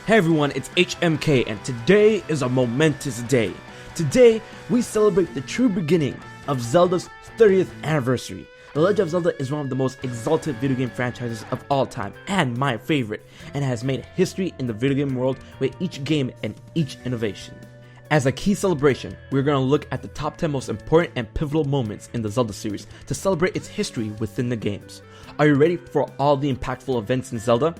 Hey everyone, it's HMK and today is a momentous day. Today, we celebrate the true beginning of Zelda's 30th anniversary. The Legend of Zelda is one of the most exalted video game franchises of all time and my favorite, and has made history in the video game world with each game and each innovation. As a key celebration, we're going to look at the top 10 most important and pivotal moments in the Zelda series to celebrate its history within the games. Are you ready for all the impactful events in Zelda?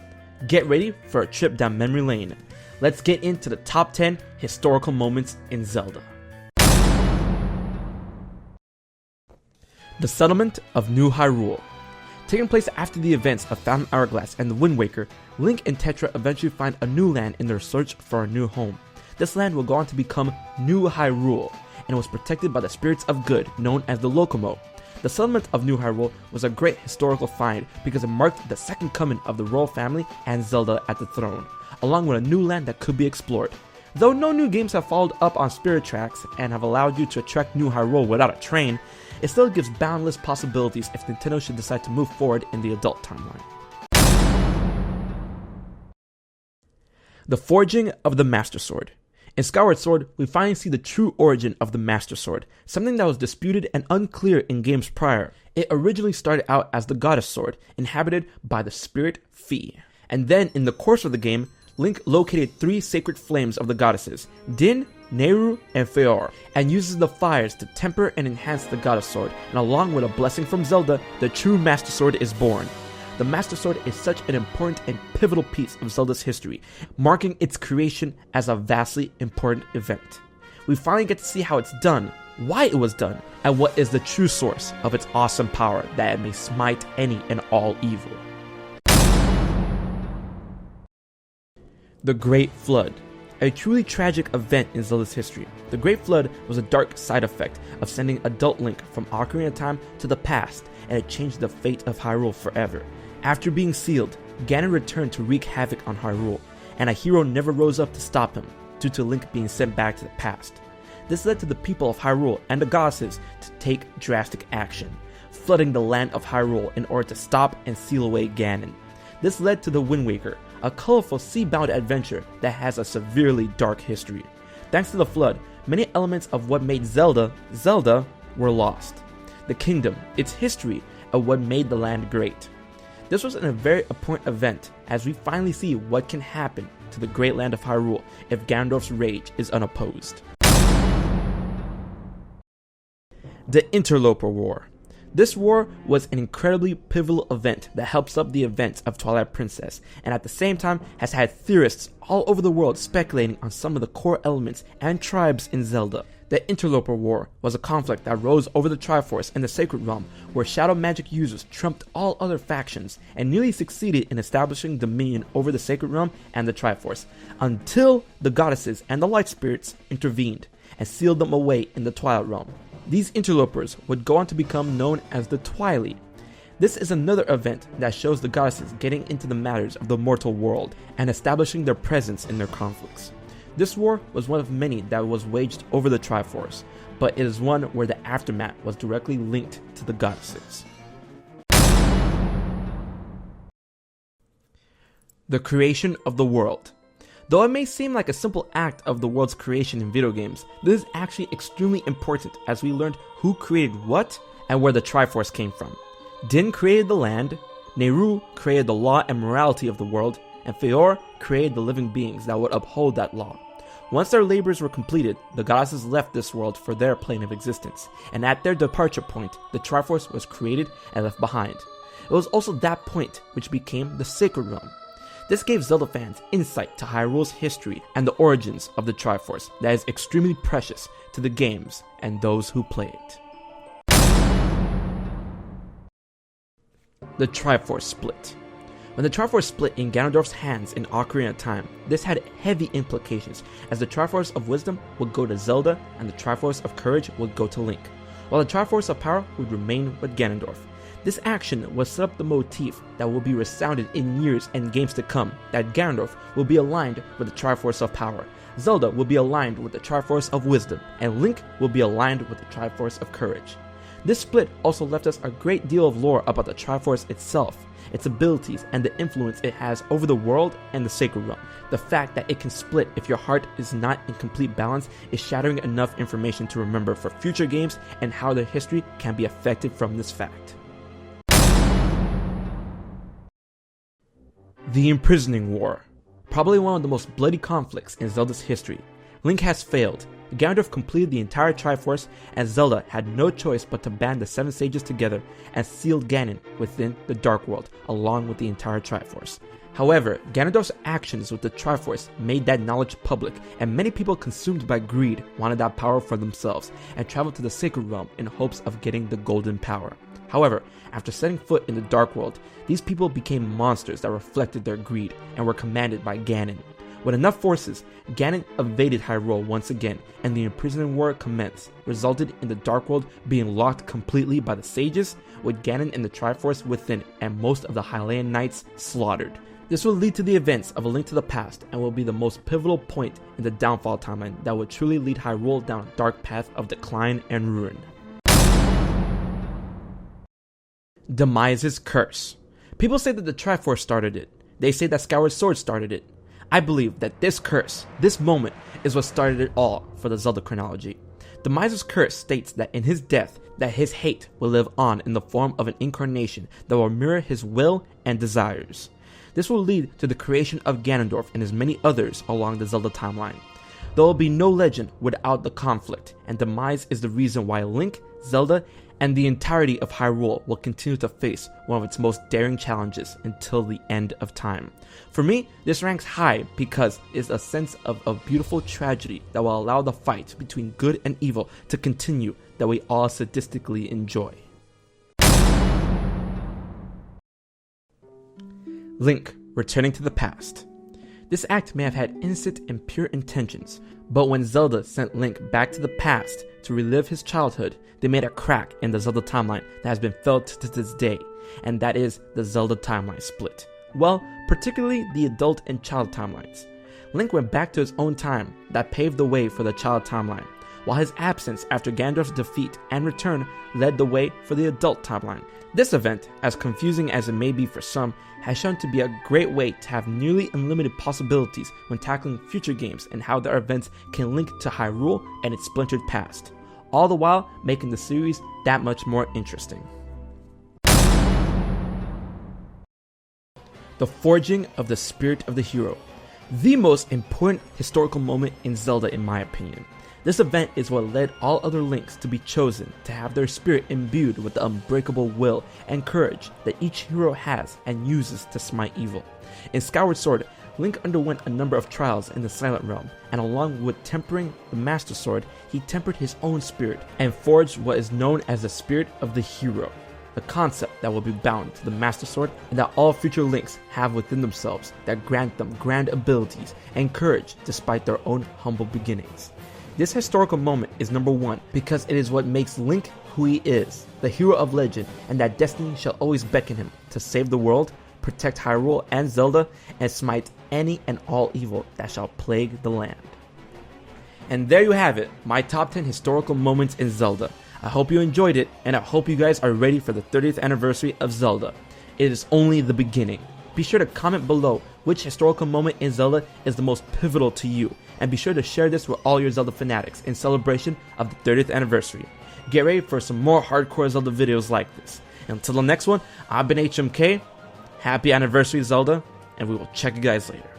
Get ready for a trip down memory lane. Let's get into the top 10 historical moments in Zelda. The settlement of New Hyrule. Taking place after the events of Phantom Hourglass and the Wind Waker, Link and Tetra eventually find a new land in their search for a new home. This land will go on to become New Hyrule, and was protected by the spirits of good known as the Lokomo. The settlement of New Hyrule was a great historical find because it marked the second coming of the royal family and Zelda at the throne, along with a new land that could be explored. Though no new games have followed up on Spirit Tracks and have allowed you to attract New Hyrule without a train, it still gives boundless possibilities if Nintendo should decide to move forward in the adult timeline. The forging of the Master Sword. In Skyward Sword, we finally see the true origin of the Master Sword, something that was disputed and unclear in games prior. It originally started out as the Goddess Sword, inhabited by the spirit Fi. And then, in the course of the game, Link located 3 sacred flames of the goddesses, Din, Nehru, and Feor, and uses the fires to temper and enhance the Goddess Sword, and along with a blessing from Zelda, the true Master Sword is born. The Master Sword is such an important and pivotal piece of Zelda's history, marking its creation as a vastly important event. We finally get to see how it's done, why it was done, and what is the true source of its awesome power that it may smite any and all evil. The Great Flood. A truly tragic event in Zelda's history. The Great Flood was a dark side effect of sending adult Link from Ocarina of Time to the past, and it changed the fate of Hyrule forever. After being sealed, Ganon returned to wreak havoc on Hyrule, and a hero never rose up to stop him, due to Link being sent back to the past. This led to the people of Hyrule and the goddesses to take drastic action, flooding the land of Hyrule in order to stop and seal away Ganon. This led to the Wind Waker, a colorful sea-bound adventure that has a severely dark history. Thanks to the flood, many elements of what made Zelda, Zelda were lost. The kingdom, its history, and what made the land great. This was a very important event, as we finally see what can happen to the great land of Hyrule if Ganondorf's rage is unopposed. The Interloper War. This war was an incredibly pivotal event that helps up the events of Twilight Princess, and at the same time has had theorists all over the world speculating on some of the core elements and tribes in Zelda. The Interloper War was a conflict that rose over the Triforce and the Sacred Realm, where shadow magic users trumped all other factions and nearly succeeded in establishing dominion over the Sacred Realm and the Triforce, until the goddesses and the light spirits intervened and sealed them away in the Twilight Realm. These interlopers would go on to become known as the Twilight. This is another event that shows the goddesses getting into the matters of the mortal world and establishing their presence in their conflicts. This war was one of many that was waged over the Triforce, but it is one where the aftermath was directly linked to the goddesses. The creation of the world. Though it may seem like a simple act of the world's creation in video games, this is actually extremely important as we learned who created what and where the Triforce came from. Din created the land, Nehru created the law and morality of the world, and Feor created the living beings that would uphold that law. Once their labors were completed, the goddesses left this world for their plane of existence, and at their departure point, the Triforce was created and left behind. It was also that point which became the Sacred Realm. This gave Zelda fans insight to Hyrule's history and the origins of the Triforce that is extremely precious to the games and those who play it. The Triforce Split. When the Triforce split in Ganondorf's hands in Ocarina of Time, this had heavy implications, as the Triforce of Wisdom would go to Zelda and the Triforce of Courage would go to Link, while the Triforce of Power would remain with Ganondorf. This action will set up the motif that will be resounded in years and games to come, that Ganondorf will be aligned with the Triforce of Power, Zelda will be aligned with the Triforce of Wisdom, and Link will be aligned with the Triforce of Courage. This split also left us a great deal of lore about the Triforce itself, its abilities, and the influence it has over the world and the Sacred Realm. The fact that it can split if your heart is not in complete balance is shattering enough information to remember for future games and how their history can be affected from this fact. The Imprisoning War. Probably one of the most bloody conflicts in Zelda's history. Link has failed. Ganondorf completed the entire Triforce, and Zelda had no choice but to band the 7 sages together and sealed Ganon within the Dark World, along with the entire Triforce. However, Ganondorf's actions with the Triforce made that knowledge public, and many people consumed by greed wanted that power for themselves, and traveled to the Sacred Realm in hopes of getting the Golden Power. However, after setting foot in the Dark World, these people became monsters that reflected their greed, and were commanded by Ganon. With enough forces, Ganon invaded Hyrule once again, and the Imprisoning War commenced, resulted in the Dark World being locked completely by the sages, with Ganon and the Triforce within, and most of the Hylian Knights slaughtered. This will lead to the events of A Link to the Past, and will be the most pivotal point in the downfall timeline that will truly lead Hyrule down a dark path of decline and ruin. Demise's Curse. People say that the Triforce started it. They say that Skyward Sword started it. I believe that this curse, this moment, is what started it all for the Zelda chronology. Demise's curse states that in his death, that his hate will live on in the form of an incarnation that will mirror his will and desires. This will lead to the creation of Ganondorf and his many others along the Zelda timeline. There will be no legend without the conflict, and Demise is the reason why Link, Zelda, and the entirety of Hyrule will continue to face one of its most daring challenges until the end of time. For me, this ranks high because it's a sense of a beautiful tragedy that will allow the fight between good and evil to continue that we all sadistically enjoy. Link, returning to the past. This act may have had innocent and pure intentions, but when Zelda sent Link back to the past to relive his childhood, they made a crack in the Zelda timeline that has been felt to this day, and that is the Zelda timeline split. Well, particularly the adult and child timelines. Link went back to his own time that paved the way for the child timeline, while his absence after Ganondorf's defeat and return led the way for the adult timeline. This event, as confusing as it may be for some, has shown to be a great way to have nearly unlimited possibilities when tackling future games and how their events can link to Hyrule and its splintered past, all the while making the series that much more interesting. The Forging of the Spirit of the Hero. The most important historical moment in Zelda in my opinion. This event is what led all other Links to be chosen to have their spirit imbued with the unbreakable will and courage that each hero has and uses to smite evil. In Skyward Sword, Link underwent a number of trials in the Silent Realm, and along with tempering the Master Sword, he tempered his own spirit and forged what is known as the Spirit of the Hero, a concept that will be bound to the Master Sword and that all future Links have within themselves that grant them grand abilities and courage despite their own humble beginnings. This historical moment is number one because it is what makes Link who he is, the hero of legend, and that destiny shall always beckon him to save the world, protect Hyrule and Zelda, and smite any and all evil that shall plague the land. And there you have it, my top 10 historical moments in Zelda. I hope you enjoyed it, and I hope you guys are ready for the 30th anniversary of Zelda. It is only the beginning. Be sure to comment below which historical moment in Zelda is the most pivotal to you, and be sure to share this with all your Zelda fanatics in celebration of the 30th anniversary. Get ready for some more hardcore Zelda videos like this. Until the next one, I've been HMK, happy anniversary Zelda, and we will check you guys later.